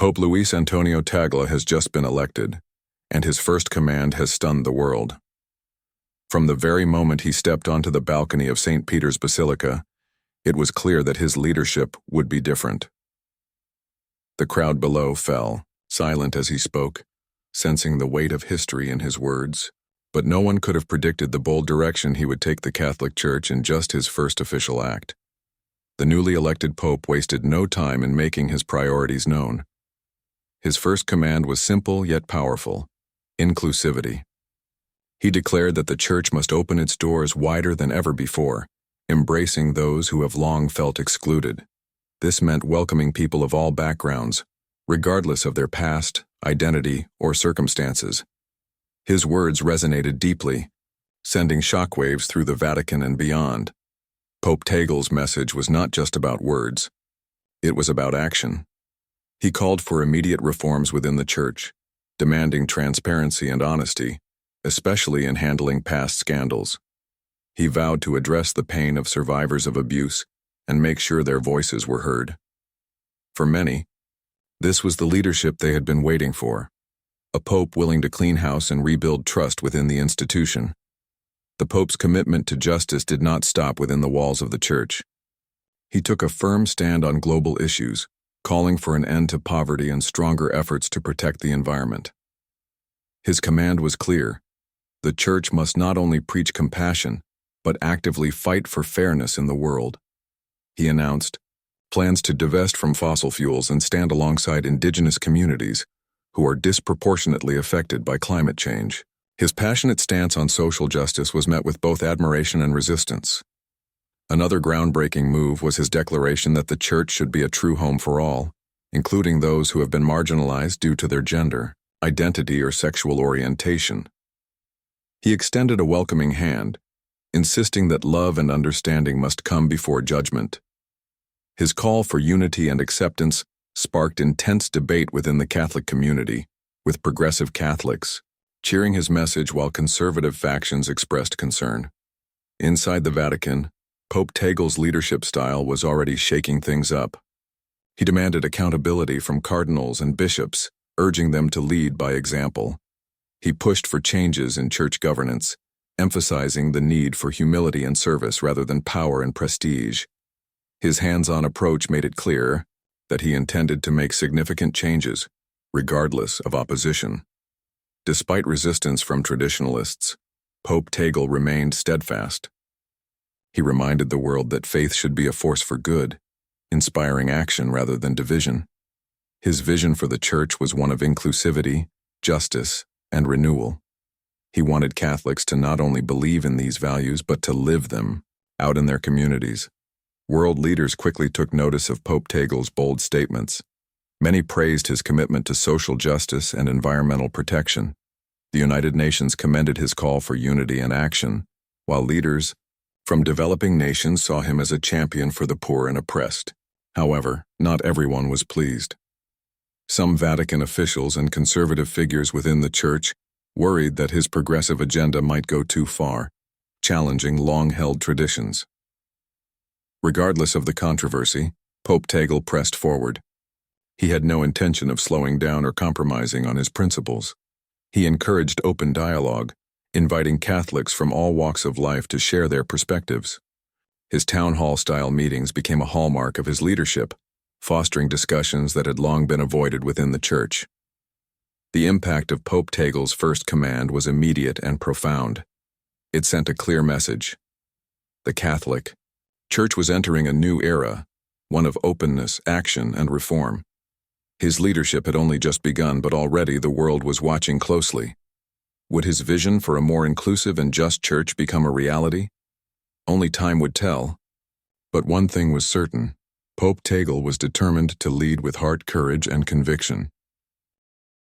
Pope Luis Antonio Tagle has just been elected, and his first command has stunned the world. From the very moment he stepped onto the balcony of St. Peter's Basilica, it was clear that his leadership would be different. The crowd below fell, silent as he spoke, sensing the weight of history in his words, but no one could have predicted the bold direction he would take the Catholic Church in just his first official act. The newly elected pope wasted no time in making his priorities known. His first command was simple yet powerful: inclusivity. He declared that the Church must open its doors wider than ever before, embracing those who have long felt excluded. This meant welcoming people of all backgrounds, regardless of their past, identity, or circumstances. His words resonated deeply, sending shockwaves through the Vatican and beyond. Pope Tagle's message was not just about words. It was about action. He called for immediate reforms within the Church, demanding transparency and honesty, especially in handling past scandals. He vowed to address the pain of survivors of abuse and make sure their voices were heard. For many, this was the leadership they had been waiting for, a pope willing to clean house and rebuild trust within the institution. The pope's commitment to justice did not stop within the walls of the Church. He took a firm stand on global issues, calling for an end to poverty and stronger efforts to protect the environment. His command was clear: the Church must not only preach compassion, but actively fight for fairness in the world. He announced plans to divest from fossil fuels and stand alongside indigenous communities who are disproportionately affected by climate change. His passionate stance on social justice was met with both admiration and resistance. Another groundbreaking move was his declaration that the Church should be a true home for all, including those who have been marginalized due to their gender, identity, or sexual orientation. He extended a welcoming hand, insisting that love and understanding must come before judgment. His call for unity and acceptance sparked intense debate within the Catholic community, with progressive Catholics cheering his message while conservative factions expressed concern. Inside the Vatican, Pope Tagle's leadership style was already shaking things up. He demanded accountability from cardinals and bishops, urging them to lead by example. He pushed for changes in church governance, emphasizing the need for humility and service rather than power and prestige. His hands-on approach made it clear that he intended to make significant changes, regardless of opposition. Despite resistance from traditionalists, Pope Tagle remained steadfast. He reminded the world that faith should be a force for good, inspiring action rather than division. His vision for the Church was one of inclusivity, justice, and renewal. He wanted Catholics to not only believe in these values but to live them out in their communities. World leaders quickly took notice of Pope Tagle's bold statements. Many praised his commitment to social justice and environmental protection. The United Nations commended his call for unity and action, while leaders from developing nations saw him as a champion for the poor and oppressed. However, not everyone was pleased. Some Vatican officials and conservative figures within the Church worried that his progressive agenda might go too far, challenging long-held traditions. Regardless of the controversy, Pope Tagle pressed forward. He had no intention of slowing down or compromising on his principles. He encouraged open dialogue, inviting Catholics from all walks of life to share their perspectives. His town hall-style meetings became a hallmark of his leadership, fostering discussions that had long been avoided within the Church. The impact of Pope Tagle's first command was immediate and profound. It sent a clear message. The Catholic Church was entering a new era, one of openness, action, and reform. His leadership had only just begun, but already the world was watching closely. Would his vision for a more inclusive and just Church become a reality? Only time would tell. But one thing was certain: Pope Tagle was determined to lead with heart, courage, and conviction.